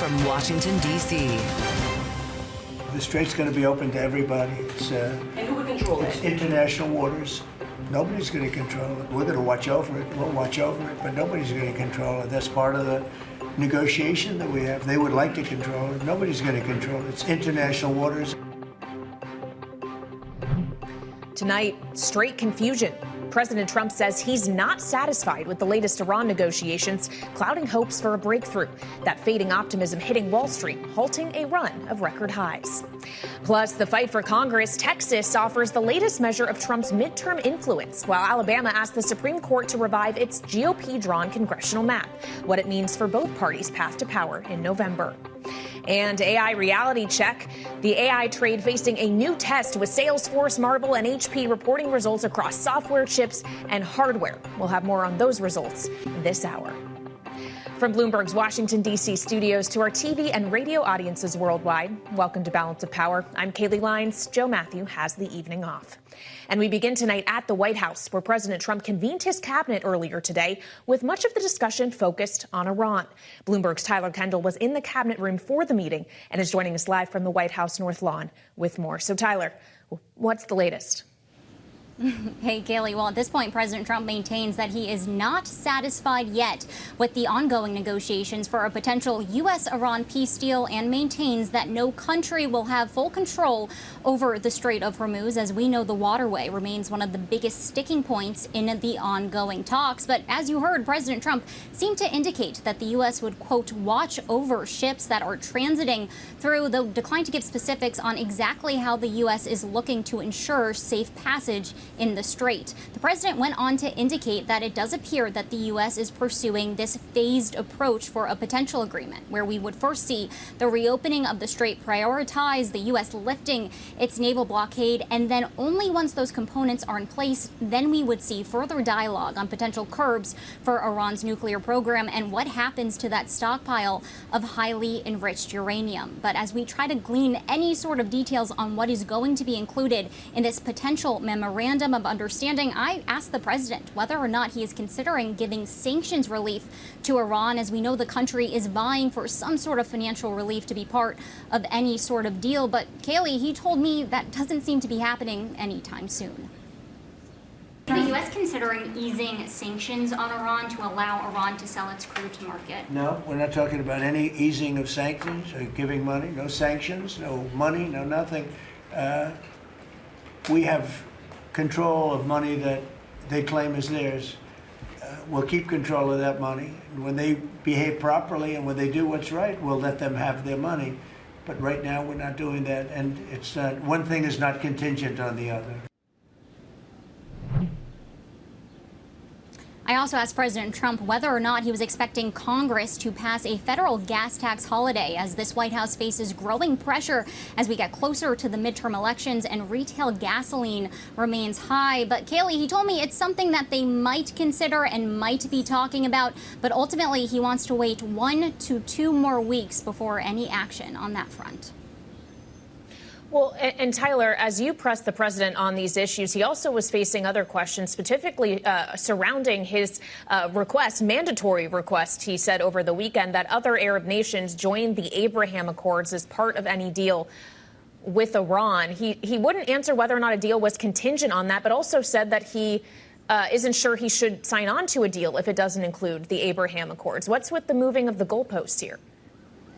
from Washington, D.C. The Strait's going to be open to everybody. And who would control it? It's international waters. Nobody's going to control it. We're going to watch over it. We'll watch over it, but nobody's going to control it. That's part of the negotiation that we have. They would like to control it. Nobody's going to control it. It's international waters. Tonight, straight confusion. President Trump says he's not satisfied with the latest Iran negotiations, clouding hopes for a breakthrough. That fading optimism hitting Wall Street, halting a run of record highs. Plus, the fight for Congress, Texas offers the latest measure of Trump's midterm influence, while Alabama asks the Supreme Court to revive its GOP-drawn congressional map, what it means for both parties' path to power in November. And AI reality check. The AI trade facing a new test with Salesforce, Marvel, and HP reporting results across software, chips, and hardware. We'll have more on those results this hour. From Bloomberg's Washington, D.C. studios to our TV and radio audiences worldwide, welcome to Balance of Power. I'm Kaylee Lyons. Joe Matthew has the evening off. And we begin tonight at the White House, where President Trump convened his cabinet earlier today, with much of the discussion focused on Iran. Bloomberg's Tyler Kendall was in the cabinet room for the meeting and is joining us live from the White House North Lawn with more. So, Tyler, what's the latest? Hey, Kaylee. Well, at this point, President Trump maintains that he is not satisfied yet with the ongoing negotiations for a potential U.S.-Iran peace deal and maintains that no country will have full control over the Strait of Hormuz. As we know, the waterway remains one of the biggest sticking points in the ongoing talks. But as you heard, President Trump seemed to indicate that the U.S. would, quote, watch over ships that are transiting through, though declined to give specifics on exactly how the U.S. is looking to ensure safe passage in the strait. The president went on to indicate that it does appear that the U.S. is pursuing this phased approach for a potential agreement, where we would first see the reopening of the strait prioritize, the U.S. lifting its naval blockade, and then only once those components are in place, then we would see further dialogue on potential curbs for Iran's nuclear program and what happens to that stockpile of highly enriched uranium. But as we try to glean any sort of details on what is going to be included in this potential memorandum of understanding, I asked the president whether or not he is considering giving sanctions relief to Iran, as we know the country is vying for some sort of financial relief to be part of any sort of deal. But Kaylee, he told me that doesn't seem to be happening anytime soon. Is the U.S. considering easing sanctions on Iran to allow Iran to sell its crude to market? No, we're not talking about any easing of sanctions or giving money. No sanctions, no money, no nothing. We have control of money that they claim is theirs. We'll keep control of that money. And when they behave properly and when they do what's right, we'll let them have their money. But right now, we're not doing that. And it's not, one thing is not contingent on the other. I also asked President Trump whether or not he was expecting Congress to pass a federal gas tax holiday, as this White House faces growing pressure as we get closer to the midterm elections and retail gasoline remains high. But Kaylee, he told me it's something that they might consider and might be talking about, but ultimately he wants to wait 1 to 2 more weeks before any action on that front. Well, and Tyler, as you pressed the president on these issues, he also was facing other questions, specifically surrounding his request, mandatory request, he said over the weekend, that other Arab nations join the Abraham Accords as part of any deal with Iran. He wouldn't answer whether or not a deal was contingent on that, but also said that he isn't sure he should sign on to a deal if it doesn't include the Abraham Accords. What's with the moving of the goalposts here?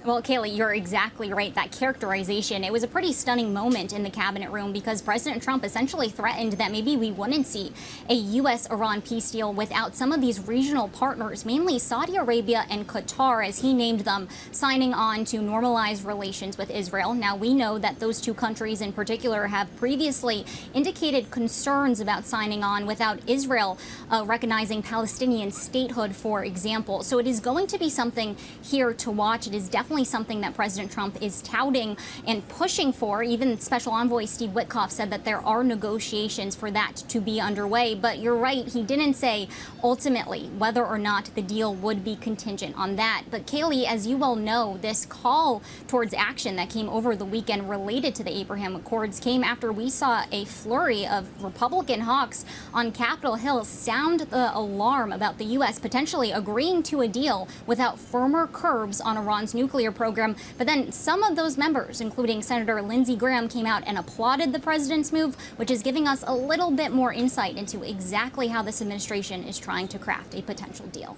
Well, Kaylee, you're exactly right. That characterization, it was a pretty stunning moment in the cabinet room because President Trump essentially threatened that maybe we wouldn't see a U.S.-Iran peace deal without some of these regional partners, mainly Saudi Arabia and Qatar, as he named them, signing on to normalize relations with Israel. Now, we know that those two countries in particular have previously indicated concerns about signing on without Israel recognizing Palestinian statehood, for example. So it is going to be something here to watch. It is definitely something that President Trump is touting and pushing for. Even Special Envoy Steve Witkoff said that there are negotiations for that to be underway. But you're right, he didn't say ultimately whether or not the deal would be contingent on that. But Kaylee, as you well know, this call towards action that came over the weekend related to the Abraham Accords came after we saw a flurry of Republican hawks on Capitol Hill sound the alarm about the U.S. potentially agreeing to a deal without firmer curbs on Iran's nuclear nuclear program. But then some of those members, including Senator Lindsey Graham, came out and applauded the president's move, which is giving us a little bit more insight into exactly how this administration is trying to craft a potential deal.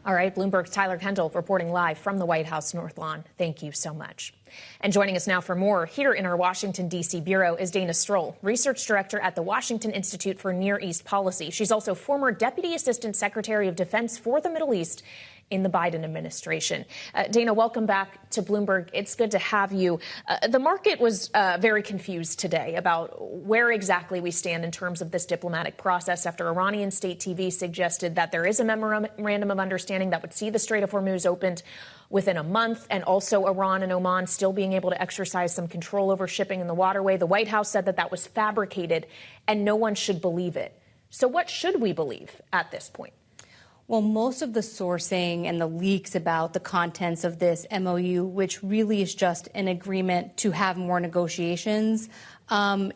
All right, Bloomberg's Tyler Kendall reporting live from the White House North Lawn. Thank you so much. And joining us now for more here in our Washington, D.C. bureau is Dana Stroul, research director at the Washington Institute for Near East Policy. She's also former Deputy Assistant Secretary of Defense for the Middle East in the Biden administration. Dana, welcome back to Bloomberg. It's good to have you. The market was very confused today about where exactly we stand in terms of this diplomatic process after Iranian state TV suggested that there is a memorandum of understanding that would see the Strait of Hormuz opened within a month, and also Iran and Oman still being able to exercise some control over shipping in the waterway. The White House said that that was fabricated and no one should believe it. So what should we believe at this point? Well, most of the sourcing and the leaks about the contents of this MOU, which really is just an agreement to have more negotiations,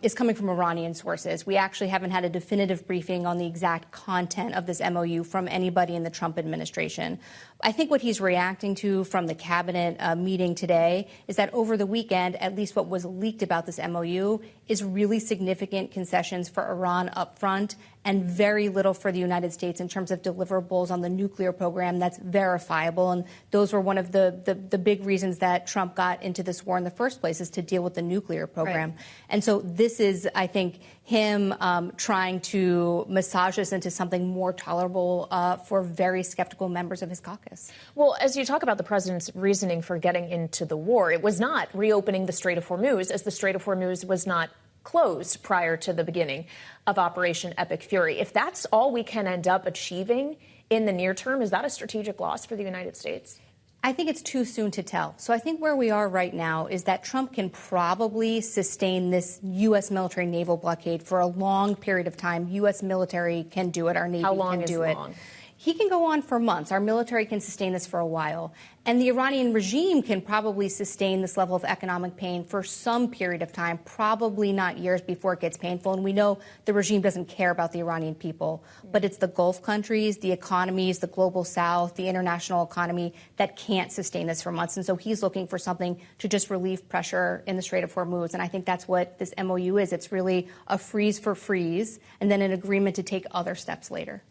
is coming from Iranian sources. We actually haven't had a definitive briefing on the exact content of this MOU from anybody in the Trump administration. I think what he's reacting to from the cabinet meeting today is that over the weekend, at least what was leaked about this MOU is really significant concessions for Iran up front and very little for the United States in terms of deliverables on the nuclear program that's verifiable. And those were one of the big reasons that Trump got into this war in the first place, is to deal with the nuclear program. Right. And so this is, I think, him trying to massage this into something more tolerable for very skeptical members of his caucus. Well, as you talk about the president's reasoning for getting into the war, it was not reopening the Strait of Hormuz, as the Strait of Hormuz was not closed prior to the beginning of Operation Epic Fury. If that's all we can end up achieving in the near term, is that a strategic loss for the United States? I think it's too soon to tell. So I think where we are right now is that Trump can probably sustain this U.S. military naval blockade for a long period of time. U.S. military can do it. Our Navy can do it. He can go on for months. Our military can sustain this for a while. And the Iranian regime can probably sustain this level of economic pain for some period of time, probably not years before it gets painful. And we know the regime doesn't care about the Iranian people. But it's the Gulf countries, the economies, the global South, the international economy that can't sustain this for months. And so he's looking for something to just relieve pressure in the Strait of Hormuz. And I think that's what this MOU is. It's really a freeze for freeze and then an agreement to take other steps later.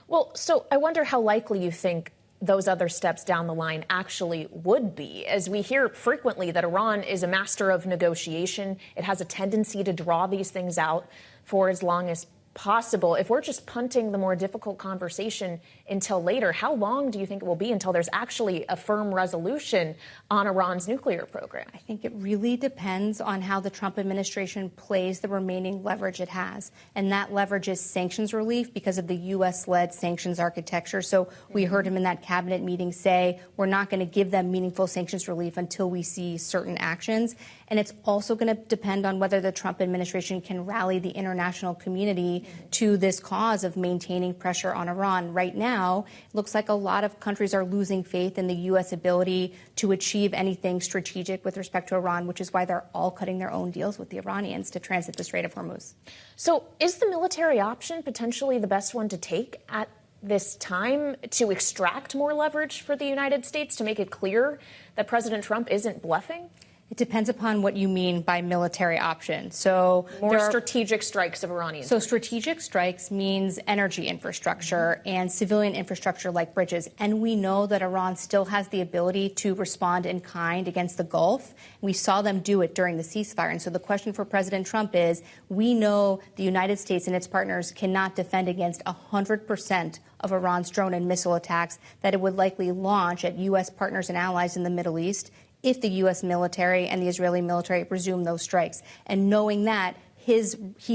Well, so I wonder how likely you think those other steps down the line actually would be, as we hear frequently that Iran is a master of negotiation. It has a tendency to draw these things out for as long as possible. If we're just punting the more difficult conversation until later, how long do you think it will be until there's actually a firm resolution on Iran's nuclear program? I think it really depends on how the Trump administration plays the remaining leverage it has. And that leverage is sanctions relief because of the U.S.-led sanctions architecture. So we heard him in that cabinet meeting say, we're not going to give them meaningful sanctions relief until we see certain actions. And it's also going to depend on whether the Trump administration can rally the international community to this cause of maintaining pressure on Iran. Right now, it looks like a lot of countries are losing faith in the U.S. ability to achieve anything strategic with respect to Iran, which is why they're all cutting their own deals with the Iranians to transit the Strait of Hormuz. So is the military option potentially the best one to take at this time to extract more leverage for the United States, to make it clear that President Trump isn't bluffing? It depends upon what you mean by military option. So more strategic strikes of Iranians. So strategic strikes means energy infrastructure and civilian infrastructure like bridges. And we know that Iran still has the ability to respond in kind against the Gulf. We saw them do it during the ceasefire. And so the question for President Trump is, we know the United States and its partners cannot defend against 100% of Iran's drone and missile attacks that it would likely launch at U.S. partners and allies in the Middle East if the U.S. military and the Israeli military resume those strikes. And knowing that, he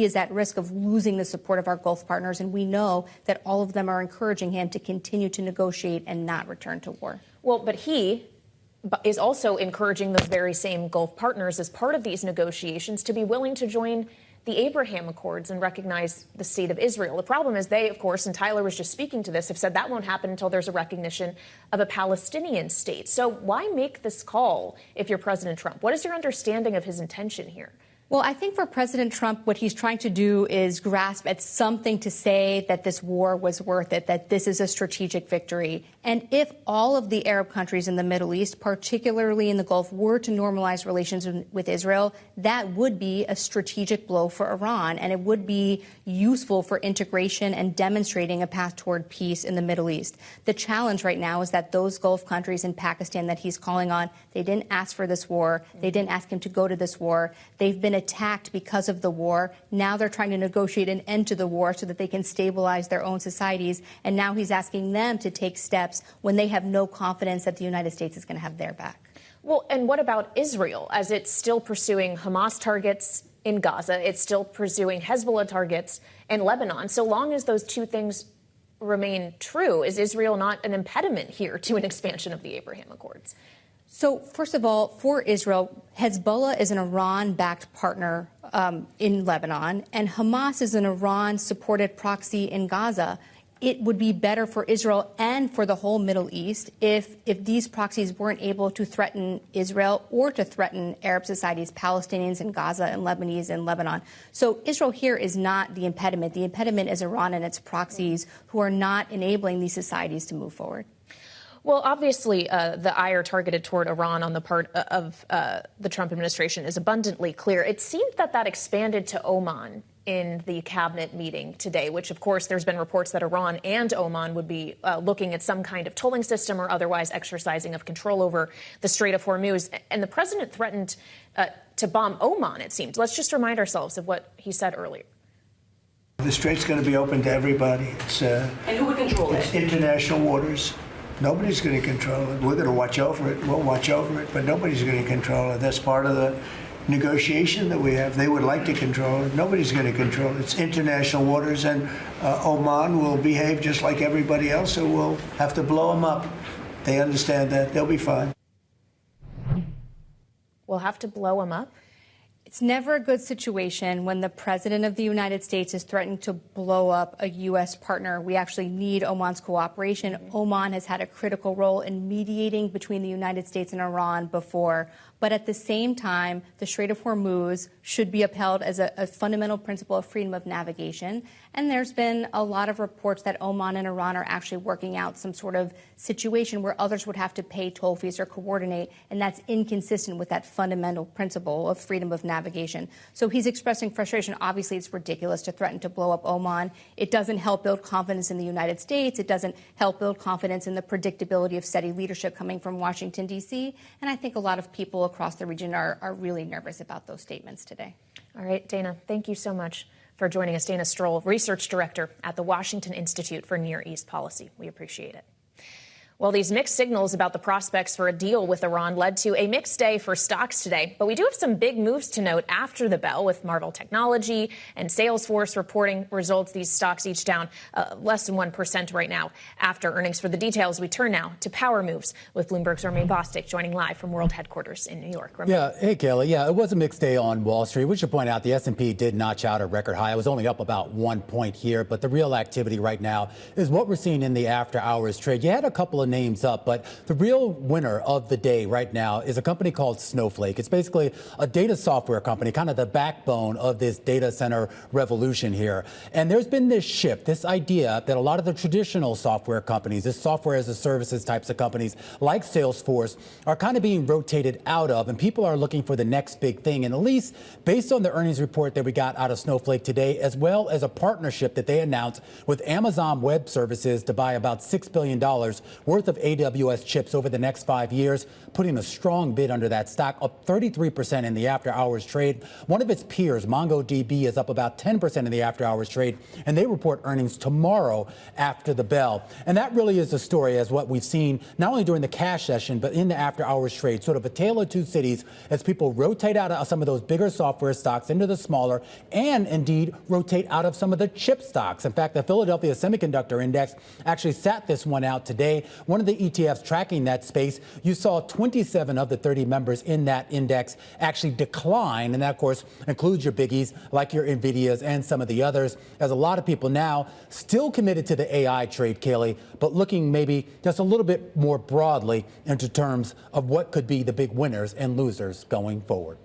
is at risk of losing the support of our Gulf partners, and we know that all of them are encouraging him to continue to negotiate and not return to war. Well, but he is also encouraging those very same Gulf partners as part of these negotiations to be willing to join the Abraham Accords and recognize the state of Israel. The problem is they, of course, and Tyler was just speaking to this, have said that won't happen until there's a recognition of a Palestinian state. So why make this call if you're President Trump? What is your understanding of his intention here? Well, I think for President Trump, what he's trying to do is grasp at something to say that this war was worth it, that this is a strategic victory. And if all of the Arab countries in the Middle East, particularly in the Gulf, were to normalize relations with Israel, that would be a strategic blow for Iran, and it would be useful for integration and demonstrating a path toward peace in the Middle East. The challenge right now is that those Gulf countries in Pakistan that he's calling on, they didn't ask for this war. They didn't ask him to go to this war. They've been attacked because of the war. Now they're trying to negotiate an end to the war so that they can stabilize their own societies. And now he's asking them to take steps when they have no confidence that the United States is going to have their back. Well, and what about Israel, as it's still pursuing Hamas targets in Gaza? It's still pursuing Hezbollah targets in Lebanon. So long as those two things remain true, is Israel not an impediment here to an expansion of the Abraham Accords? So, first of all, for Israel, Hezbollah is an Iran-backed partner in Lebanon, and Hamas is an Iran-supported proxy in Gaza. It would be better for Israel and for the whole Middle East if these proxies weren't able to threaten Israel or to threaten Arab societies, Palestinians in Gaza and Lebanese in Lebanon. So Israel here is not the impediment. The impediment is Iran and its proxies who are not enabling these societies to move forward. Well, obviously, the ire targeted toward Iran on the part of the Trump administration is abundantly clear. It seemed that expanded to Oman in the cabinet meeting today, which, of course, there's been reports that Iran and Oman would be looking at some kind of tolling system or otherwise exercising of control over the Strait of Hormuz. And the president threatened to bomb Oman, it seemed. Let's just remind ourselves of what he said earlier. The strait's going to be open to everybody. And who would control it? It's international waters. Nobody's going to control it. We're going to watch over it. We'll watch over it, but nobody's going to control it. That's part of the negotiation that we have. They would like to control it. Nobody's going to control it. It's international waters, and Oman will behave just like everybody else, so we'll have to blow them up. They understand that. They'll be fine. We'll have to blow them up? It's never a good situation when the president of the United States is threatening to blow up a U.S. partner. We actually need Oman's cooperation. Oman has had a critical role in mediating between the United States and Iran before. But at the same time, the Strait of Hormuz should be upheld as a fundamental principle of freedom of navigation. And there's been a lot of reports that Oman and Iran are actually working out some sort of situation where others would have to pay toll fees or coordinate. And that's inconsistent with that fundamental principle of freedom of navigation. So he's expressing frustration. Obviously, it's ridiculous to threaten to blow up Oman. It doesn't help build confidence in the United States. It doesn't help build confidence in the predictability of steady leadership coming from Washington, D.C. And I think a lot of people across the region are really nervous about those statements today. All right, Dana, thank you so much for joining us. Dana Stroul, Research Director at the Washington Institute for Near East Policy. We appreciate it. Well, these mixed signals about the prospects for a deal with Iran led to a mixed day for stocks today. But we do have some big moves to note after the bell, with Marvell Technology and Salesforce reporting results. These stocks each down less than 1% right now after earnings. For the details, we turn now to power moves with Bloomberg's Romaine Bostick joining live from World Headquarters in New York. Romaine. Yeah, hey, Kelly. Yeah, it was a mixed day on Wall Street. We should point out the S&P did notch out a record high. It was only up about 1 point here, but the real activity right now is what we're seeing in the after-hours trade. You had a couple of names up, but the real winner of the day right now is a company called Snowflake. It's basically a data software company, kind of the backbone of this data center revolution here. And there's been this shift, this idea that a lot of the traditional software companies, this software as a services types of companies like Salesforce, are kind of being rotated out of, and people are looking for the next big thing. And at least based on the earnings report that we got out of Snowflake today, as well as a partnership that they announced with Amazon Web Services to buy about $6 billion worth of AWS chips over the next 5 years, putting a strong bid under that stock, up 33% in the after-hours trade. One of its peers, MongoDB, is up about 10% in the after-hours trade, and they report earnings tomorrow after the bell. And that really is the story as what we've seen not only during the cash session, but in the after-hours trade, sort of a tale of two cities as people rotate out of some of those bigger software stocks into the smaller, and indeed rotate out of some of the chip stocks. In fact, the Philadelphia Semiconductor Index actually sat this one out today. One of the ETFs tracking that space, you saw 27 of the 30 members in that index actually decline. And that, of course, includes your biggies like your NVIDIAs and some of the others, as a lot of people now still committed to the AI trade, Kaylee, but looking maybe just a little bit more broadly into terms of what could be the big winners and losers going forward.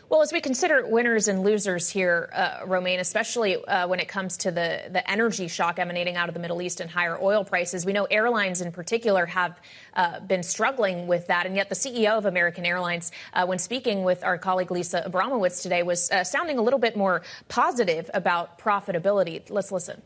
Well, as we consider winners and losers here, Romaine, especially when it comes to the energy shock emanating out of the Middle East and higher oil prices, we know airlines in particular have been struggling with that. And yet the CEO of American Airlines, when speaking with our colleague Lisa Abramowitz today, was sounding a little bit more positive about profitability. Let's listen.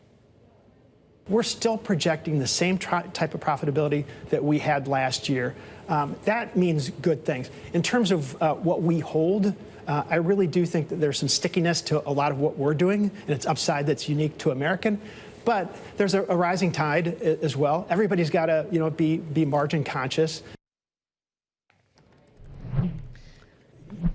We're still projecting the same type of profitability that we had last year. That means good things. In terms of what we hold, I really do think that there's some stickiness to a lot of what we're doing, and it's upside that's unique to American. But there's a rising tide as well. Everybody's got to, be margin conscious.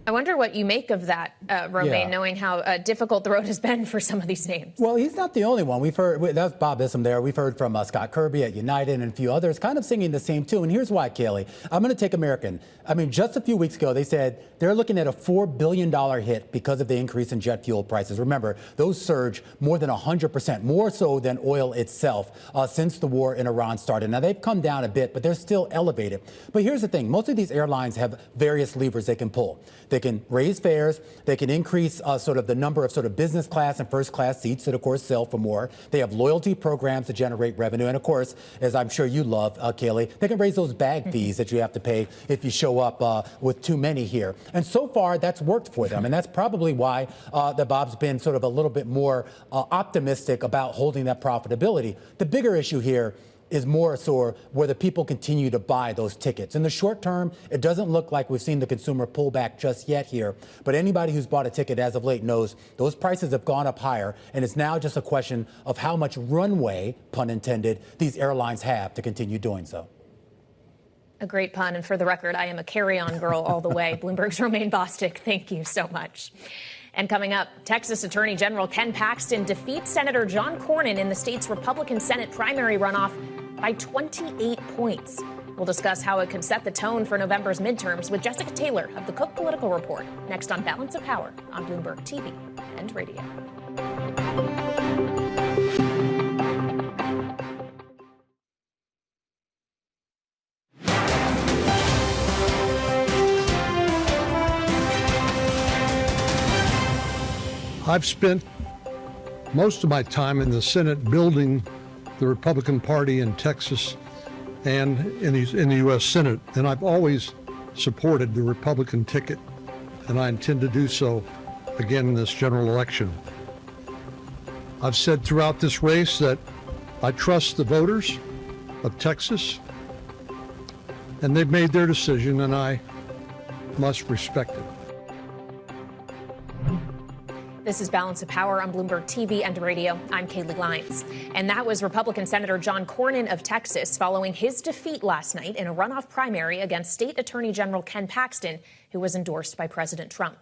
I wonder what you make of that, Romaine, knowing how difficult the road has been for some of these names. Well, he's not the only one. We've heard, that's Bob Issom there. We've heard from Scott Kirby at United and a few others kind of singing the same tune. And here's why, Kaylee. I'm going to take American. I mean, just a few weeks ago, they said they're looking at a $4 billion hit because of the increase in jet fuel prices. Remember, those surged more than 100%, more so than oil itself since the war in Iran started. Now, they've come down a bit, but they're still elevated. But here's the thing. Most of these airlines have various levers they can pull. They can raise fares. They can increase sort of the number of sort of business class and first class seats that, of course, sell for more. They have loyalty programs to generate revenue. And, of course, as I'm sure you love, Kaylee, they can raise those bag fees that you have to pay if you show up with too many here. And so far, that's worked for them. And that's probably why that Bob's been sort of a little bit more optimistic about holding that profitability. The bigger issue here is more so whether people continue to buy those tickets. In the short term, it doesn't look like we've seen the consumer pull back just yet here. But anybody who's bought a ticket as of late knows those prices have gone up higher. And it's now just a question of how much runway, pun intended, these airlines have to continue doing so. A great pun. And for the record, I am a carry-on girl all the way. Bloomberg's Romaine Bostick, thank you so much. And coming up, Texas Attorney General Ken Paxton defeats Senator John Cornyn in the state's Republican Senate primary runoff by 28 points. We'll discuss how it could set the tone for November's midterms with Jessica Taylor of the Cook Political Report next on Balance of Power on Bloomberg TV and radio. I've spent most of my time in the Senate building the Republican Party in Texas and in the U.S. Senate, and I've always supported the Republican ticket, and I intend to do so again in this general election. I've said throughout this race that I trust the voters of Texas, and they've made their decision, and I must respect it. This is Balance of Power on Bloomberg TV and radio. I'm Kaylee Lyons. And that was Republican Senator John Cornyn of Texas following his defeat last night in a runoff primary against State Attorney General Ken Paxton, who was endorsed by President Trump.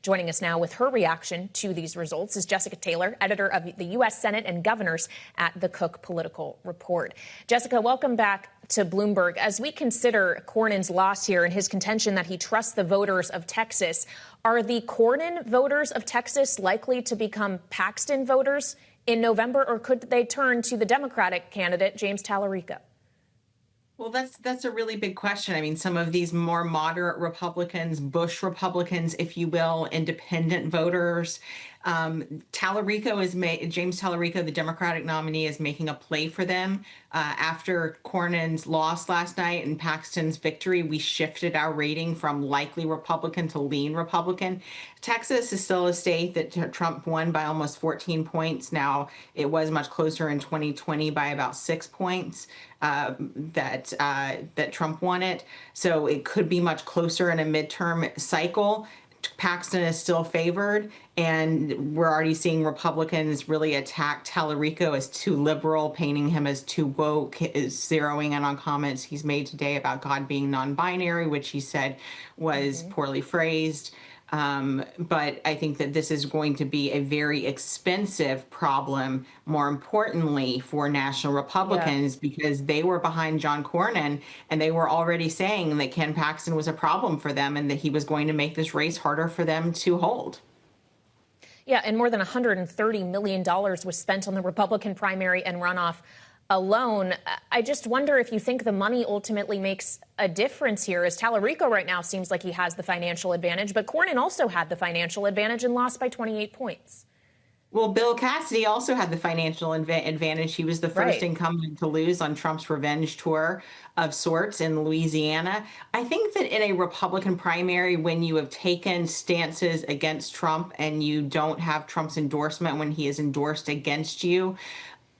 Joining us now with her reaction to these results is Jessica Taylor, editor of the U.S. Senate and Governors at the Cook Political Report. Jessica, welcome back to Bloomberg. As we consider Cornyn's loss here and his contention that he trusts the voters of Texas, are the Cornyn voters of Texas likely to become Paxton voters in November, or could they turn to the Democratic candidate, James Tallarico? Well, that's a really big question. I mean, some of these more moderate Republicans, Bush Republicans, if you will, independent voters, James Tallarico, the Democratic nominee, is making a play for them. After Cornyn's loss last night and Paxton's victory, we shifted our rating from likely Republican to lean Republican. Texas is still a state that Trump won by almost 14 points. Now, it was much closer in 2020 by about 6 points that Trump won it. So it could be much closer in a midterm cycle. Paxton is still favored, and we're already seeing Republicans really attack Tallarico as too liberal, painting him as too woke, is zeroing in on comments he's made today about God being non-binary, which he said was poorly phrased. But I think that this is going to be a very expensive problem, more importantly, for national Republicans, because they were behind John Cornyn and they were already saying that Ken Paxton was a problem for them and that he was going to make this race harder for them to hold. Yeah, and more than $130 million was spent on the Republican primary and runoff alone. I just wonder if you think the money ultimately makes a difference here, as Tallarico right now seems like he has the financial advantage, but Cornyn also had the financial advantage and lost by 28 points. Well, Bill Cassidy also had the financial advantage. He was the first incumbent to lose on Trump's revenge tour of sorts in Louisiana. I think that in a Republican primary, when you have taken stances against Trump and you don't have Trump's endorsement when he is endorsed against you,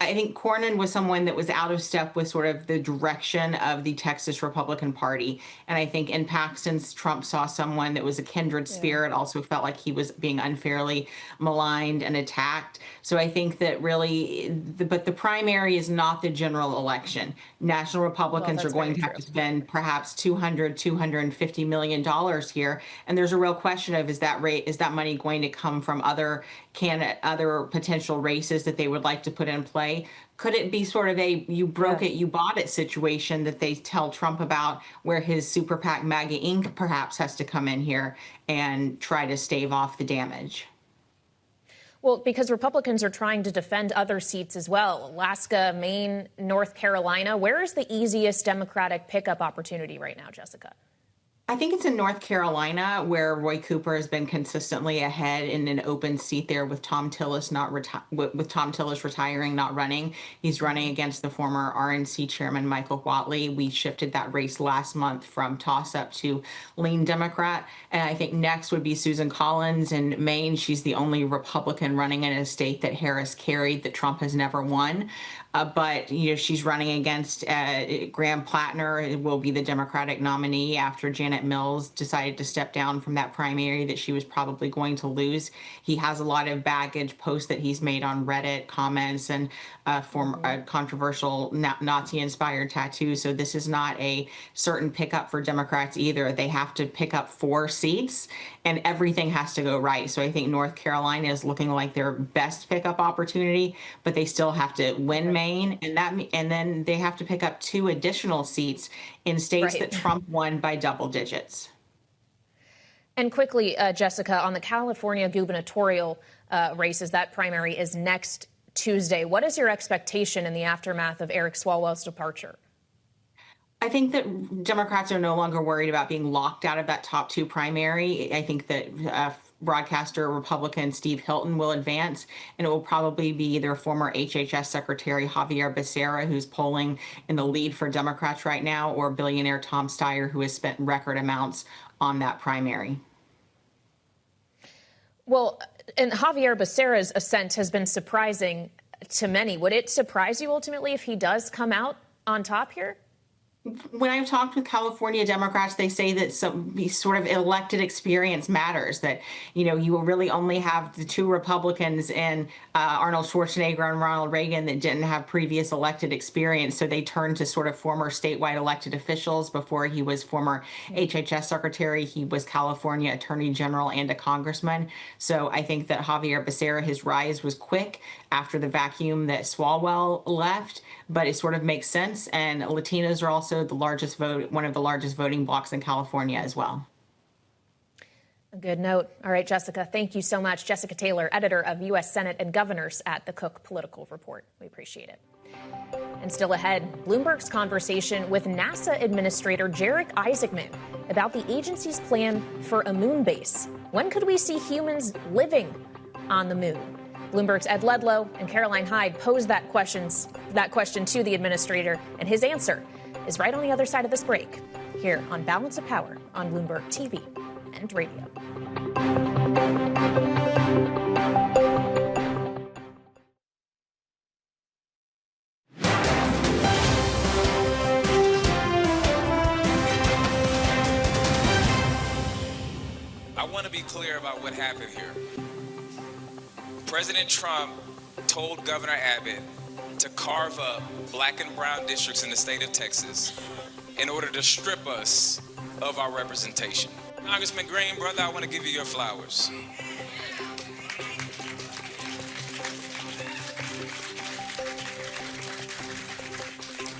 I think Cornyn was someone that was out of step with sort of the direction of the Texas Republican Party. And I think in Paxton's, Trump saw someone that was a kindred spirit, also felt like he was being unfairly maligned and attacked. So I think that really, but the primary is not the general election. National Republicans are going to have to spend perhaps $250 million here. And there's a real question of, is that money going to come from other potential races that they would like to put in play? Could it be sort of a you broke it, you bought it situation that they tell Trump about, where his super PAC MAGA Inc. perhaps has to come in here and try to stave off the damage? Well, because Republicans are trying to defend other seats as well. Alaska, Maine, North Carolina. Where is the easiest Democratic pickup opportunity right now, Jessica? I think it's in North Carolina, where Roy Cooper has been consistently ahead in an open seat there, with Tom Tillis retiring, not running. He's running against the former RNC chairman Michael Whatley. We shifted that race last month from toss-up to lean Democrat. And I think next would be Susan Collins in Maine. She's the only Republican running in a state that Harris carried, that Trump has never won. But she's running against Graham Plattner, who will be the Democratic nominee after Janet Mills decided to step down from that primary that she was probably going to lose. He has a lot of baggage, posts that he's made on Reddit, comments, and controversial Nazi-inspired tattoos. So this is not a certain pickup for Democrats either. They have to pick up 4 seats, and everything has to go right. So I think North Carolina is looking like their best pickup opportunity, but they still have to win Maine, and then they have to pick up 2 additional seats in states that Trump won by double digits. And quickly, Jessica, on the California gubernatorial races, that primary is next Tuesday. What is your expectation in the aftermath of Eric Swalwell's departure? I think that Democrats are no longer worried about being locked out of that top 2 primary. I think that broadcaster Republican Steve Hilton will advance, and it will probably be either former HHS Secretary Javier Becerra, who's polling in the lead for Democrats right now, or billionaire Tom Steyer, who has spent record amounts on that primary. Well, and Javier Becerra's ascent has been surprising to many. Would it surprise you ultimately if he does come out on top here? When I've talked with California Democrats, they say that some sort of elected experience matters, that, you will really only have the 2 Republicans in Arnold Schwarzenegger and Ronald Reagan that didn't have previous elected experience. So they turn to sort of former statewide elected officials. Before he was former HHS secretary, he was California Attorney General and a congressman. So I think that Javier Becerra, his rise was quick after the vacuum that Swalwell left, but it sort of makes sense. And Latinos are also one of the largest voting blocs in California as well. A good note. All right, Jessica, thank you so much. Jessica Taylor, editor of U.S. Senate and Governors at the Cook Political Report. We appreciate it. And still ahead, Bloomberg's conversation with NASA Administrator Jarek Isaacman about the agency's plan for a moon base. When could we see humans living on the moon? Bloomberg's Ed Ledlow and Caroline Hyde posed that question to the administrator, and his answer is right on the other side of this break, here on Balance of Power on Bloomberg TV and radio. I want to be clear about what happened here. President Trump told Governor Abbott to carve up black and brown districts in the state of Texas in order to strip us of our representation. Congressman Green, brother, I want to give you your flowers.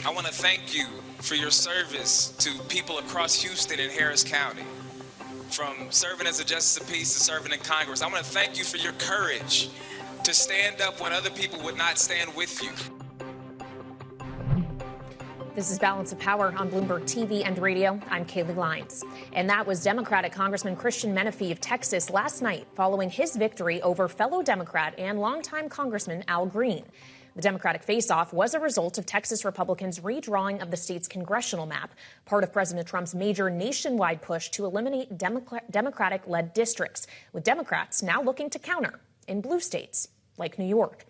I want to thank you for your service to people across Houston and Harris County. From serving as a justice of peace to serving in Congress, I want to thank you for your courage to stand up when other people would not stand with you. This is Balance of Power on Bloomberg TV and radio. I'm Kaylee Lyons. And that was Democratic Congressman Christian Menefee of Texas last night following his victory over fellow Democrat and longtime Congressman Al Green. The Democratic face-off was a result of Texas Republicans' redrawing of the state's congressional map, part of President Trump's major nationwide push to eliminate Democratic-led districts, with Democrats now looking to counter in blue states like New York.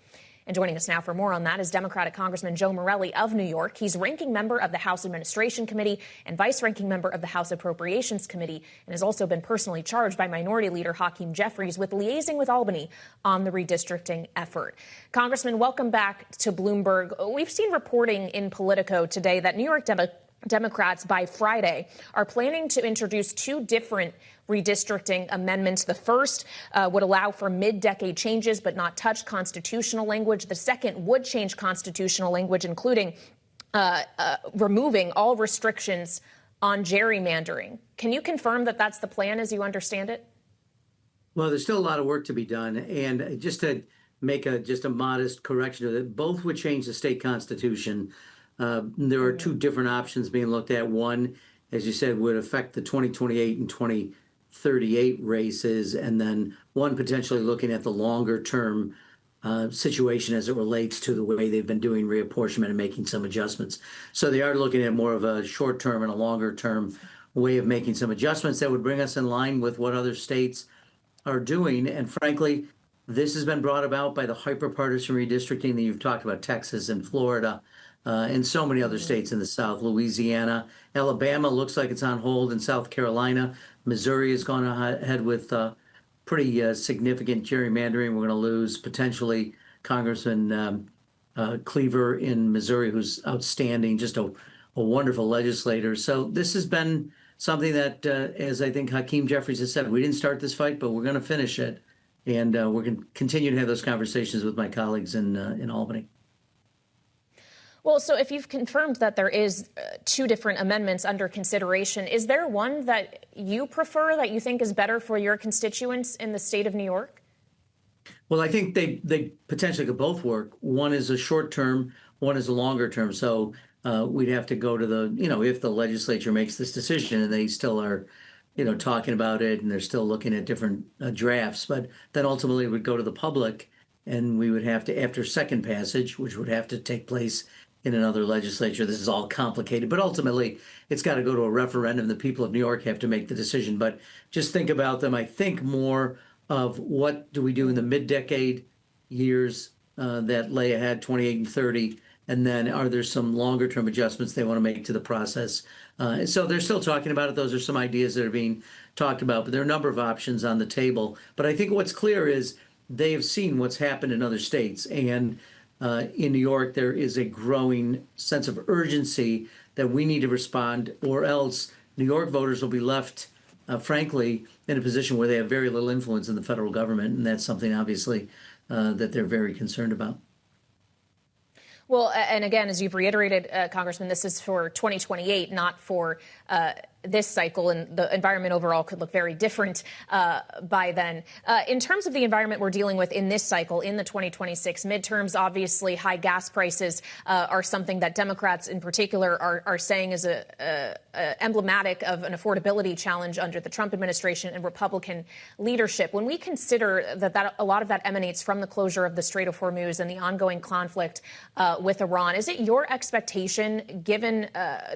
And joining us now for more on that is Democratic Congressman Joe Morelle of New York. He's ranking member of the House Administration Committee and vice-ranking member of the House Appropriations Committee, and has also been personally charged by Minority Leader Hakeem Jeffries with liaising with Albany on the redistricting effort. Congressman, welcome back to Bloomberg. We've seen reporting in Politico today that New York Democrats by Friday are planning to introduce two different redistricting amendments. The first would allow for mid-decade changes but not touch constitutional language. The second would change constitutional language, including removing all restrictions on gerrymandering. Can you confirm that that's the plan as you understand it? Well, there's still a lot of work to be done. And just to make just a modest correction to that, both would change the state constitution. There are two different options being looked at. One, as you said, would affect the 2028 and 2038 races, and then one potentially looking at the longer term situation as it relates to the way they've been doing reapportionment and making some adjustments. So they are looking at more of a short term and a longer term way of making some adjustments that would bring us in line with what other states are doing. And frankly, this has been brought about by the hyper-partisan redistricting that you've talked about, Texas and Florida, and so many other states in the South, Louisiana. Alabama looks like it's on hold in South Carolina. Missouri has gone ahead with pretty significant gerrymandering. We're going to lose potentially Congressman Cleaver in Missouri, who's outstanding, just a wonderful legislator. So this has been something that, as I think Hakeem Jeffries has said, we didn't start this fight, but we're going to finish it. And we're going to continue to have those conversations with my colleagues in Albany. Well, so if you've confirmed that there is two different amendments under consideration, is there one that you prefer that you think is better for your constituents in the state of New York? Well, I think they potentially could both work. One is a short term, one is a longer term. So we'd have to go to the, if the legislature makes this decision and they still are, talking about it and they're still looking at different drafts, but then ultimately it would go to the public and we would have to, after second passage, which would have to take place in another legislature. This is all complicated, but ultimately it's got to go to a referendum. The people of New York have to make the decision. But just think about them. I think more of what do we do in the mid-decade years that lay ahead, 28 and 30, and then are there some longer term adjustments they want to make to the process? So they're still talking about it. Those are some ideas that are being talked about, but there are a number of options on the table. But I think what's clear is they have seen what's happened in other states. And in New York, there is a growing sense of urgency that we need to respond, or else New York voters will be left, frankly, in a position where they have very little influence in the federal government. And that's something, obviously, that they're very concerned about. Well, and again, as you've reiterated, Congressman, this is for 2028, not for this cycle, and the environment overall could look very different by then. In terms of the environment we're dealing with in this cycle, in the 2026 midterms, obviously high gas prices are something that Democrats in particular are saying is emblematic of an affordability challenge under the Trump administration and Republican leadership. When we consider that a lot of that emanates from the closure of the Strait of Hormuz and the ongoing conflict with Iran, is it your expectation, given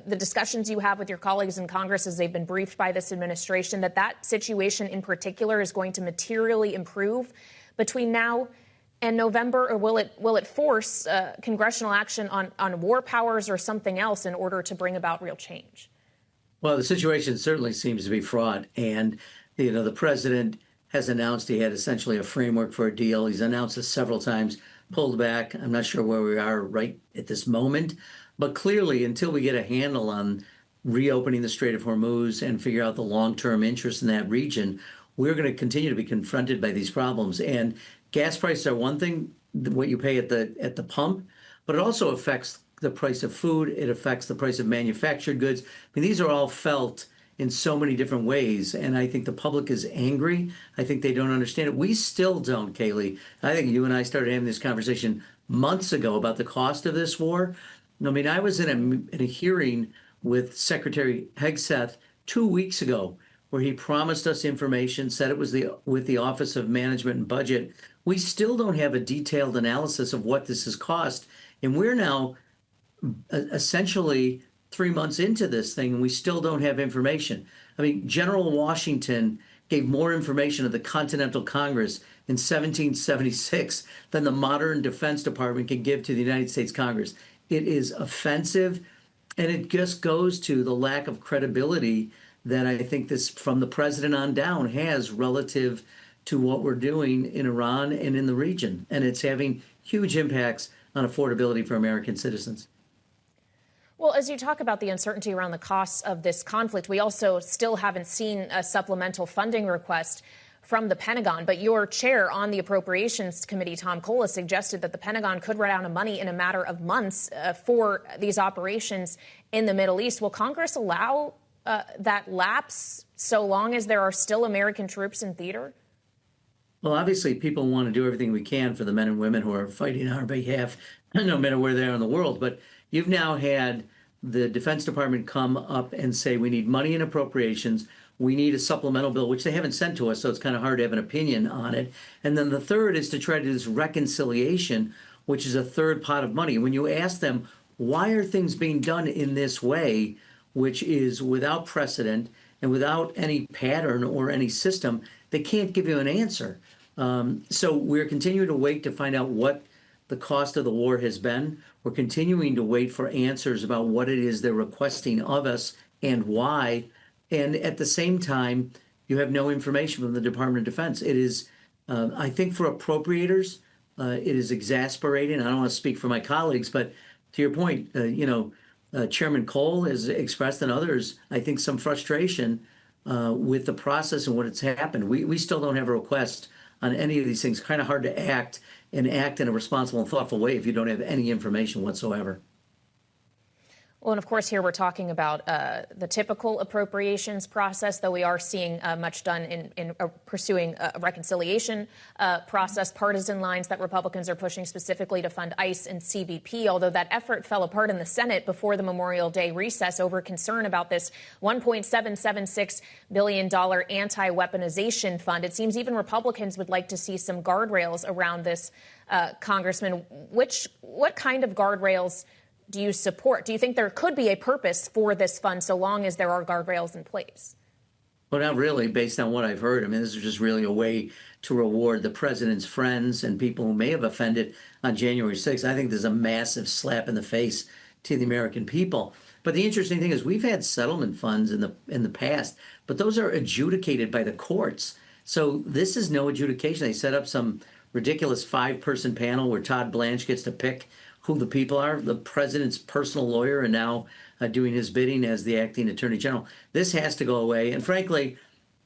the discussions you have with your colleagues in Congress as they've been briefed by this administration, that situation in particular is going to materially improve between now and November, or will it force congressional action on war powers or something else in order to bring about real change? Well, the situation certainly seems to be fraught, and the president has announced he had essentially a framework for a deal. He's announced this several times, pulled back. I'm not sure where we are right at this moment, but clearly until we get a handle on reopening the Strait of Hormuz and figure out the long-term interest in that region, we're going to continue to be confronted by these problems. And gas prices are one thing, what you pay at the pump, but it also affects the price of food. It affects the price of manufactured goods. I mean, these are all felt in so many different ways. And I think the public is angry. I think they don't understand it. We still don't, Kaylee. I think you and I started having this conversation months ago about the cost of this war. I mean, I was in a hearing with Secretary Hegseth 2 weeks ago where he promised us information, said it was with the Office of Management and Budget. We still don't have a detailed analysis of what this has cost. And we're now essentially 3 months into this thing, and we still don't have information. I mean, General Washington gave more information to the Continental Congress in 1776 than the modern Defense Department can give to the United States Congress. It is offensive, and it just goes to the lack of credibility that I think this, from the president on down, has relative to what we're doing in Iran and in the region. And it's having huge impacts on affordability for American citizens. Well, as you talk about the uncertainty around the costs of this conflict, we also still haven't seen a supplemental funding request from the Pentagon. But your chair on the Appropriations Committee, Tom Cole, has suggested that the Pentagon could run out of money in a matter of months for these operations in the Middle East. Will Congress allow that lapse so long as there are still American troops in theater? Well, obviously, people want to do everything we can for the men and women who are fighting on our behalf, no matter where they are in the world. But you've now had the Defense Department come up and say, we need money in appropriations. We need a supplemental bill, which they haven't sent to us, so it's kind of hard to have an opinion on it. And then the third is to try to do this reconciliation, which is a third pot of money. When you ask them, why are things being done in this way, which is without precedent and without any pattern or any system, they can't give you an answer. So we're continuing to wait to find out what the cost of the war has been. We're continuing to wait for answers about what it is they're requesting of us and why. And at the same time, you have no information from the Department of Defense. It is, I think for appropriators, it is exasperating. I don't want to speak for my colleagues, but to your point, Chairman Cole has expressed, and others, I think, some frustration with the process and what has happened. We still don't have a request on any of these things. Kind of hard to act in a responsible and thoughtful way if you don't have any information whatsoever. Well, and of course, here we're talking about the typical appropriations process, though we are seeing much done in pursuing a reconciliation process, partisan lines that Republicans are pushing specifically to fund ICE and CBP, although that effort fell apart in the Senate before the Memorial Day recess over concern about this $1.776 billion anti-weaponization fund. It seems even Republicans would like to see some guardrails around this, Congressman. What kind of guardrails do you support? Do you think there could be a purpose for this fund so long as there are guardrails in place? Well, not really, based on what I've heard. I mean, this is just really a way to reward the president's friends and people who may have offended on January 6th. I think there's a massive slap in the face to the American people. But the interesting thing is we've had settlement funds in the past, but those are adjudicated by the courts. So this is no adjudication. They set up some ridiculous 5-person panel where Todd Blanche gets to pick who the people are, the president's personal lawyer, and now doing his bidding as the acting attorney general. This has to go away. And frankly,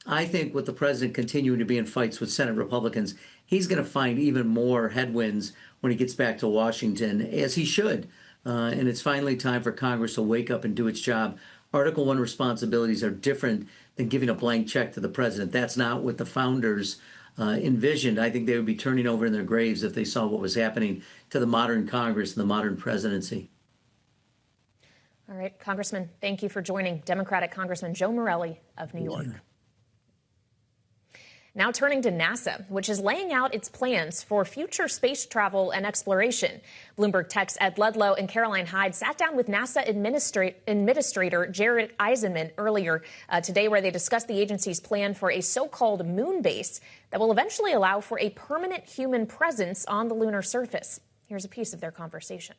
I think with the president continuing to be in fights with Senate Republicans, he's going to find even more headwinds when he gets back to Washington, as he should. And it's finally time for Congress to wake up and do its job. Article 1 responsibilities are different than giving a blank check to the president. That's not what the founders envisioned. I think they would be turning over in their graves if they saw what was happening to the modern Congress and the modern presidency. All right, Congressman, thank you for joining Democratic Congressman Joe Morelle of New York. Now turning to NASA, which is laying out its plans for future space travel and exploration. Bloomberg Tech's Ed Ludlow and Caroline Hyde sat down with NASA Administrator Jared Isaacman earlier today, where they discussed the agency's plan for a so-called moon base that will eventually allow for a permanent human presence on the lunar surface. Here's a piece of their conversation.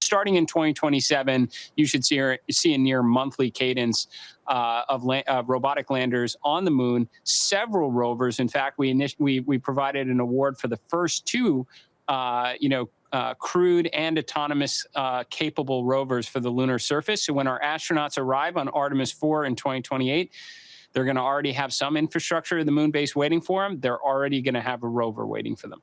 Starting in 2027, you should see a near monthly cadence of robotic landers on the moon. Several rovers. In fact, we provided an award for the first two, crewed and autonomous capable rovers for the lunar surface. So when our astronauts arrive on Artemis 4 in 2028, they're going to already have some infrastructure of the moon base waiting for them. They're already going to have a rover waiting for them.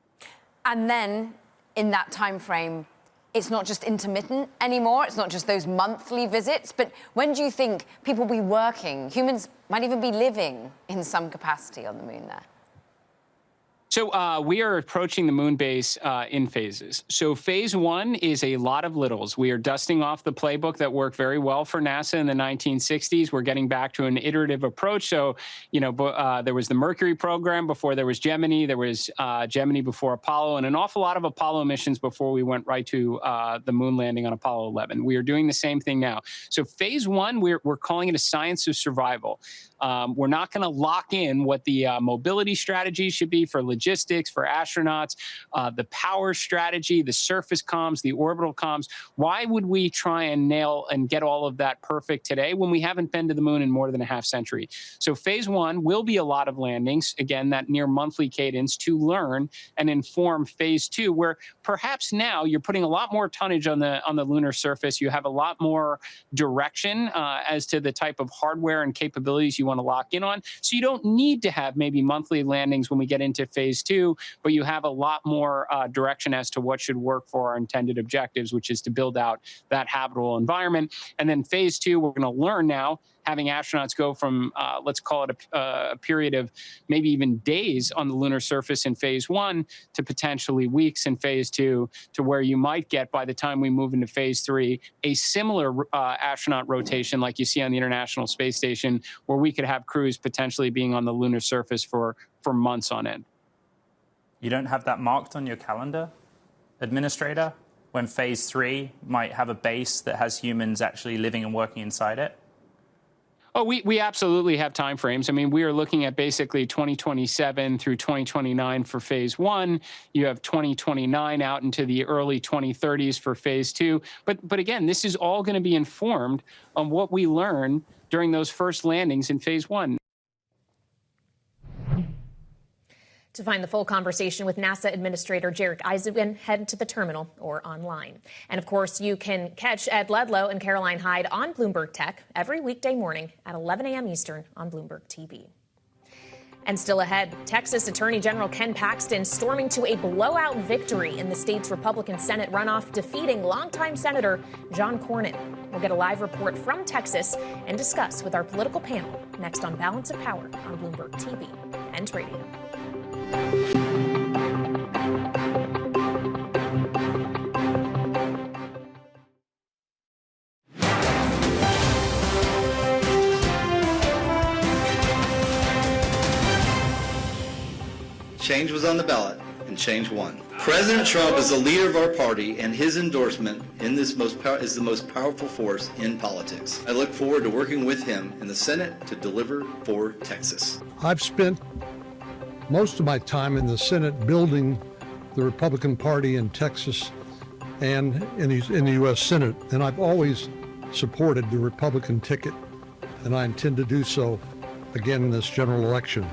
And then, in that time frame, it's not just intermittent anymore. It's not just those monthly visits. But when do you think people will be working? Humans might even be living in some capacity on the moon there. So we are approaching the moon base in phases. So phase one is a lot of littles. We are dusting off the playbook that worked very well for NASA in the 1960s. We're getting back to an iterative approach. So, there was the Mercury program before there was Gemini. There was Gemini before Apollo, and an awful lot of Apollo missions before we went right to the moon landing on Apollo 11. We are doing the same thing now. So phase one, we're calling it a science of survival. We're not going to lock in what the mobility strategy should be for logistics, for astronauts, the power strategy, the surface comms, the orbital comms. Why would we try and nail and get all of that perfect today when we haven't been to the moon in more than a half century? So phase one will be a lot of landings, again, that near monthly cadence to learn and inform phase two, where perhaps now you're putting a lot more tonnage on the lunar surface. You have a lot more direction as to the type of hardware and capabilities you want to lock in on. So you don't need to have maybe monthly landings when we get into phase two, but you have a lot more direction as to what should work for our intended objectives, which is to build out that habitable environment. And then phase two, we're going to learn now, having astronauts go from, let's call it a period of maybe even days on the lunar surface in phase one to potentially weeks in phase two, to where you might get, by the time we move into phase three, a similar astronaut rotation like you see on the International Space Station, where we could have crews potentially being on the lunar surface for months on end. You don't have that marked on your calendar, Administrator, when phase three might have a base that has humans actually living and working inside it? Oh, we absolutely have timeframes. I mean, we are looking at basically 2027 through 2029 for phase one. You have 2029 out into the early 2030s for phase two. But again, this is all going to be informed on what we learn during those first landings in phase one. To find the full conversation with NASA Administrator Jarek Isaacman, head to the terminal or online. And of course, you can catch Ed Ledlow and Caroline Hyde on Bloomberg Tech every weekday morning at 11 a.m. Eastern on Bloomberg TV. And still ahead, Texas Attorney General Ken Paxton storming to a blowout victory in the state's Republican Senate runoff, defeating longtime Senator John Cornyn. We'll get a live report from Texas and discuss with our political panel next on Balance of Power on Bloomberg TV and radio. Change was on the ballot, and change won. President Trump is the leader of our party, and his endorsement in this is the most powerful force in politics. I look forward to working with him in the Senate to deliver for Texas. I've spent most of my time in the Senate building the Republican Party in Texas and in the U.S. Senate, and I've always supported the Republican ticket, and I intend to do so again in this general election.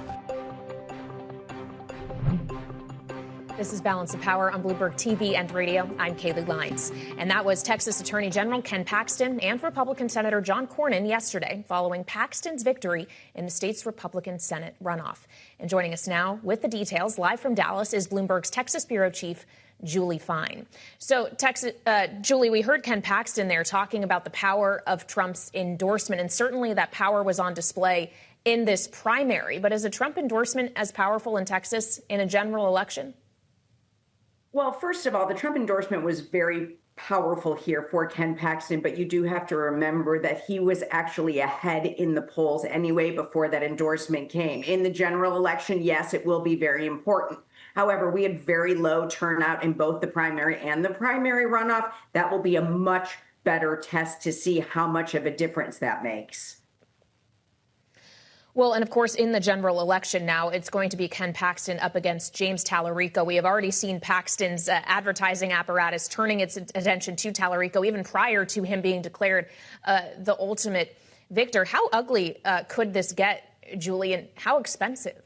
This is Balance of Power on Bloomberg TV and radio. I'm Kaylee Lines. And that was Texas Attorney General Ken Paxton and Republican Senator John Cornyn yesterday, following Paxton's victory in the state's Republican Senate runoff. And joining us now with the details, live from Dallas, is Bloomberg's Texas Bureau Chief Julie Fine. So, Julie, we heard Ken Paxton there talking about the power of Trump's endorsement, and certainly that power was on display in this primary. But is a Trump endorsement as powerful in Texas in a general election? Well, first of all, the Trump endorsement was very powerful here for Ken Paxton, but you do have to remember that he was actually ahead in the polls anyway before that endorsement came. In the general election, yes, it will be very important. However, we had very low turnout in both the primary and the primary runoff. That will be a much better test to see how much of a difference that makes. Well, and of course, in the general election now, it's going to be Ken Paxton up against James Tallarico. We have already seen Paxton's advertising apparatus turning its attention to Tallarico even prior to him being declared the ultimate victor. How ugly could this get, Julie, and how expensive?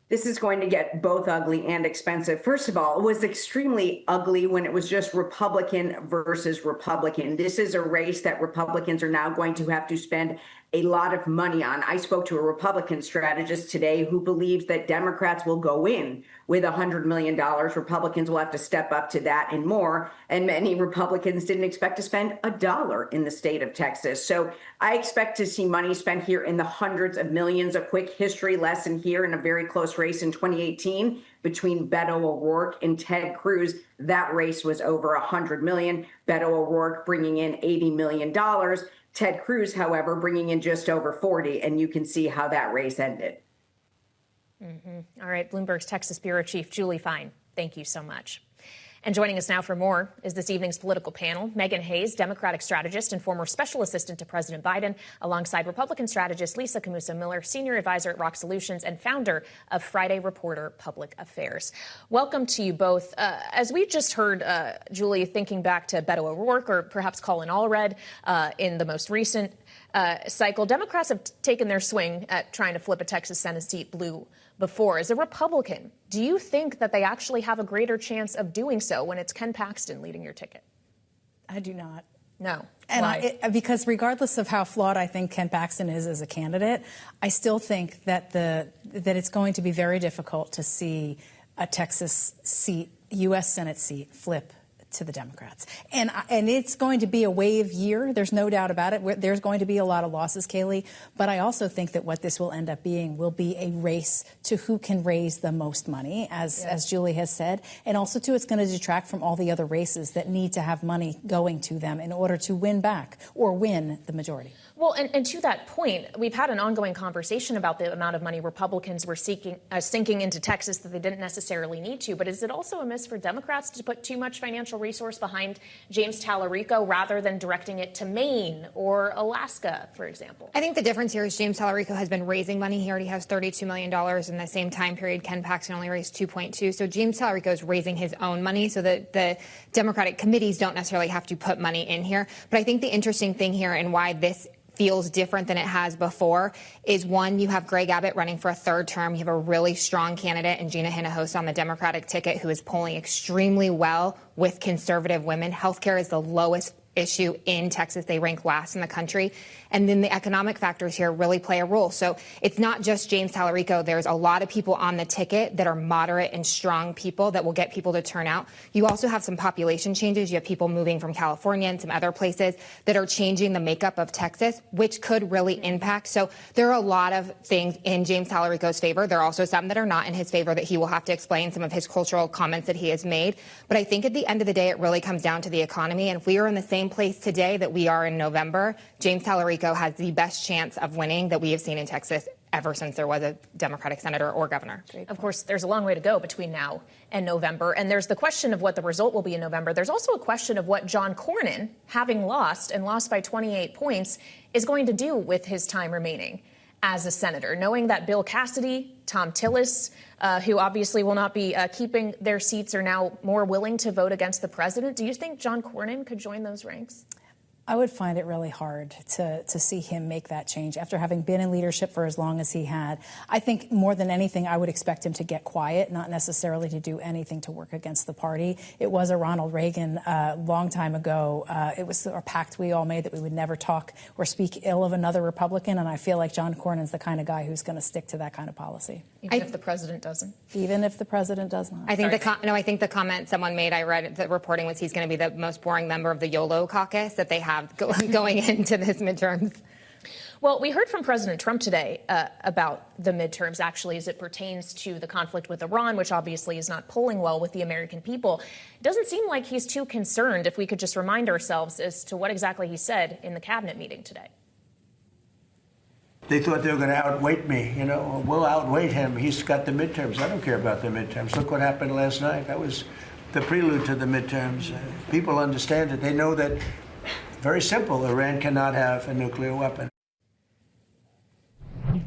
This is going to get both ugly and expensive. First of all, it was extremely ugly when it was just Republican versus Republican. This is a race that Republicans are now going to have to spend a lot of money on. I spoke to a Republican strategist today who believes that Democrats will go in with $100 million. Republicans will have to step up to that and more. And many Republicans didn't expect to spend $1 in the state of Texas. So I expect to see money spent here in the hundreds of millions. A quick history lesson here: in a very close race in 2018 between Beto O'Rourke and Ted Cruz, that race was over $100 million. Beto O'Rourke bringing in $80 million. Ted Cruz, however, bringing in just over 40, and you can see how that race ended. All right, Bloomberg's Texas Bureau Chief Julie Fine, thank you so much. And joining us now for more is this evening's political panel, Meghan Hayes, Democratic strategist and former special assistant to President Biden, alongside Republican strategist Lisa Camooso Miller, senior advisor at Rock Solutions and founder of Friday Reporter Public Affairs. Welcome to you both. As we just heard, Julie, thinking back to Beto O'Rourke or perhaps Colin Allred in the most recent cycle, Democrats have taken their swing at trying to flip a Texas Senate seat blue before. As a Republican, do you think that they actually have a greater chance of doing so when it's Ken Paxton leading your ticket? I do not. No. And because regardless of how flawed I think Ken Paxton is as a candidate, I still think that that it's going to be very difficult to see a Texas seat, U.S. Senate seat, flip to the Democrats. And it's going to be a wave year. There's no doubt about it. There's going to be a lot of losses, Kayleigh. But I also think that what this will end up being will be a race to who can raise the most money, as Julie has said. And also, too, it's going to detract from all the other races that need to have money going to them in order to win back or win the majority. Well, and to that point, we've had an ongoing conversation about the amount of money Republicans were sinking into Texas that they didn't necessarily need to. But is it also amiss for Democrats to put too much financial resource behind James Tallarico rather than directing it to Maine or Alaska, for example? I think the difference here is James Tallarico has been raising money. He already has $32 million. In the same time period, Ken Paxton only raised $2.2. So James Tallarico is raising his own money so that the Democratic committees don't necessarily have to put money in here. But I think the interesting thing here and why this feels different than it has before is, one, you have Greg Abbott running for a third term. You have a really strong candidate in Gina Hinojosa on the Democratic ticket who is polling extremely well with conservative women. Healthcare is the lowest issue in Texas. They rank last in the country. And then the economic factors here really play a role. So it's not just James Tallarico. There's a lot of people on the ticket that are moderate and strong people that will get people to turn out. You also have some population changes. You have people moving from California and some other places that are changing the makeup of Texas, which could really impact. So there are a lot of things in James Tallarico's favor. There are also some that are not in his favor that he will have to explain, some of his cultural comments that he has made. But I think at the end of the day, it really comes down to the economy. And if we are in the same place today that we are in November, James Tallarico has the best chance of winning that we have seen in Texas ever since there was a Democratic senator or governor. Of course, there's a long way to go between now and November. And there's the question of what the result will be in November. There's also a question of what John Cornyn, having lost and lost by 28 points, is going to do with his time remaining as a senator, knowing that Bill Cassidy, Tom Tillis, who obviously will not be keeping their seats, are now more willing to vote against the president. Do you think John Cornyn could join those ranks? I would find it really hard to see him make that change after having been in leadership for as long as he had. I think more than anything, I would expect him to get quiet, not necessarily to do anything to work against the party. It was a Ronald Reagan long time ago. It was a pact we all made that we would never talk or speak ill of another Republican. And I feel like John Cornyn's the kind of guy who's going to stick to that kind of policy. Even if the president doesn't? Even if the president does not. I think I think the comment someone made, I read the reporting, was he's going to be the most boring member of the YOLO caucus that they have going into this midterms. Well, we heard from President Trump today about the midterms, actually, as it pertains to the conflict with Iran, which obviously is not polling well with the American people. It doesn't seem like he's too concerned. If we could just remind ourselves as to what exactly he said in the cabinet meeting today. They thought they were going to outweight me. You know, we'll outweight him. He's got the midterms. I don't care about the midterms. Look what happened last night. That was the prelude to the midterms. People understand it. They know that, very simple, Iran cannot have a nuclear weapon.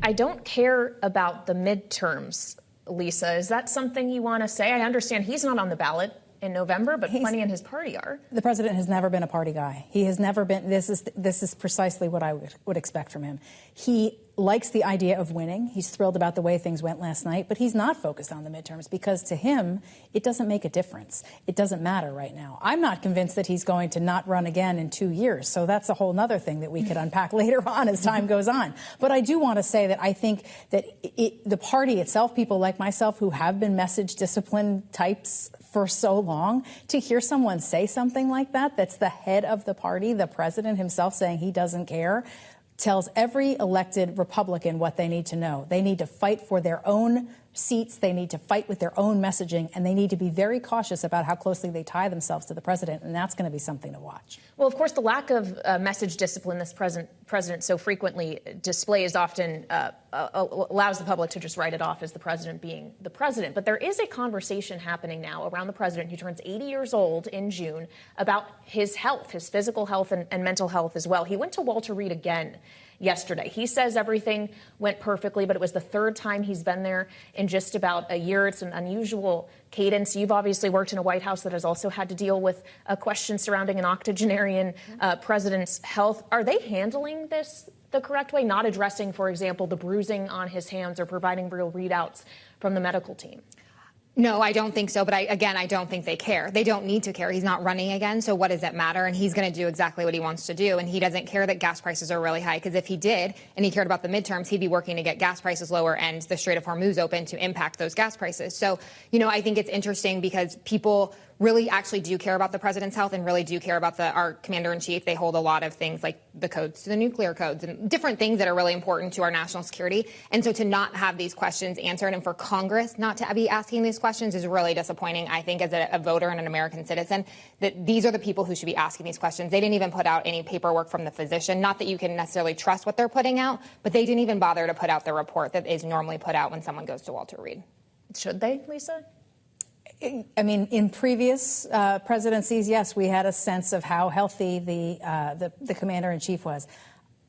I don't care about the midterms, Lisa. Is that something you want to say? I understand he's not on the ballot in November, but plenty in his party are. The president has never been a party guy. He has never been. This is precisely what I would expect from him. He likes the idea of winning. He's thrilled about the way things went last night, but he's not focused on the midterms because to him, it doesn't make a difference. It doesn't matter right now. I'm not convinced that he's going to not run again in 2 years. So that's a whole other thing that we could unpack later on as time goes on. But I do want to say that I think that the party itself, people like myself who have been message discipline types for so long, to hear someone say something like that, that's the head of the party, the president himself saying he doesn't care, tells every elected Republican what they need to know. They need to fight for their own seats. They need to fight with their own messaging, and they need to be very cautious about how closely they tie themselves to the president, and that's going to be something to watch. Well, of course, the lack of message discipline this president so frequently displays often allows the public to just write it off as the president being the president. But there is a conversation happening now around the president, who turns 80 years old in June, about his health, his physical health and mental health as well. He went to Walter Reed again yesterday. He says everything went perfectly, but it was the third time he's been there in just about a year. It's an unusual cadence. You've obviously worked in a White House that has also had to deal with questions surrounding an octogenarian president's health. Are they handling this the correct way, not addressing, for example, the bruising on his hands or providing real readouts from the medical team? No, I don't think so. But I don't think they care. They don't need to care. He's not running again. So what does it matter? And he's going to do exactly what he wants to do. And he doesn't care that gas prices are really high, because if he did and he cared about the midterms, he'd be working to get gas prices lower and the Strait of Hormuz open to impact those gas prices. So, I think it's interesting because people really actually do care about the president's health and really do care about our commander-in-chief. They hold a lot of things like the codes to the nuclear codes and different things that are really important to our national security. And so to not have these questions answered and for Congress not to be asking these questions is really disappointing, I think, as a voter and an American citizen, that these are the people who should be asking these questions. They didn't even put out any paperwork from the physician. Not that you can necessarily trust what they're putting out, but they didn't even bother to put out the report that is normally put out when someone goes to Walter Reed. Should they, Lisa? I mean, in previous presidencies, yes, we had a sense of how healthy the commander-in-chief was.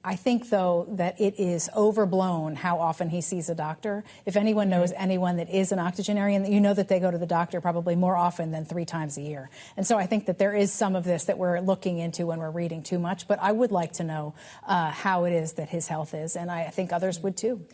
I think, though, that it is overblown how often he sees a doctor. If anyone knows anyone that is an octogenarian, you know that they go to the doctor probably more often than 3 times a year. And so I think that there is some of this that we're looking into when we're reading too much. But I would like to know how it is that his health is, and I think others would, too.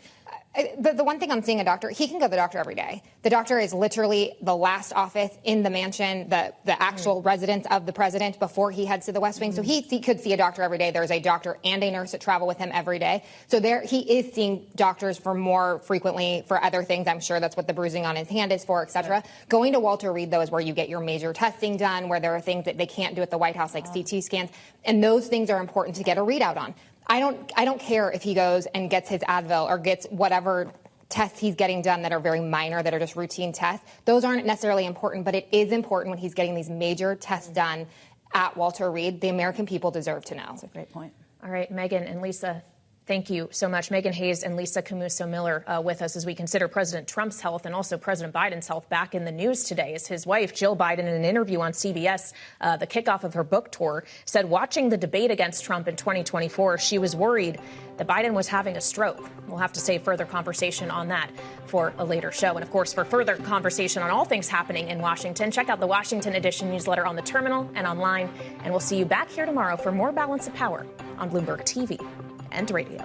The one thing I'm seeing a doctor, he can go to the doctor every day. The doctor is literally the last office in the mansion, the actual residence of the president before he heads to the West Wing. So he could see a doctor every day. There's a doctor and a nurse that travel with him every day. So he is seeing doctors for more frequently for other things. I'm sure that's what the bruising on his hand is for, et cetera. Going to Walter Reed, though, is where you get your major testing done, where there are things that they can't do at the White House, like CT scans. And those things are important to get a readout on. I don't care if he goes and gets his Advil or gets whatever tests he's getting done that are very minor, that are just routine tests. Those aren't necessarily important, but it is important when he's getting these major tests done at Walter Reed. The American people deserve to know. That's a great point. All right, Meghan and Lisa, thank you so much. Meghan Hayes and Lisa Camooso Miller with us as we consider President Trump's health and also President Biden's health back in the news today, as his wife, Jill Biden, in an interview on CBS, the kickoff of her book tour, said watching the debate against Trump in 2024, she was worried that Biden was having a stroke. We'll have to save further conversation on that for a later show. And of course, for further conversation on all things happening in Washington, check out the Washington Edition newsletter on the terminal and online. And we'll see you back here tomorrow for more Balance of Power on Bloomberg TV and radio.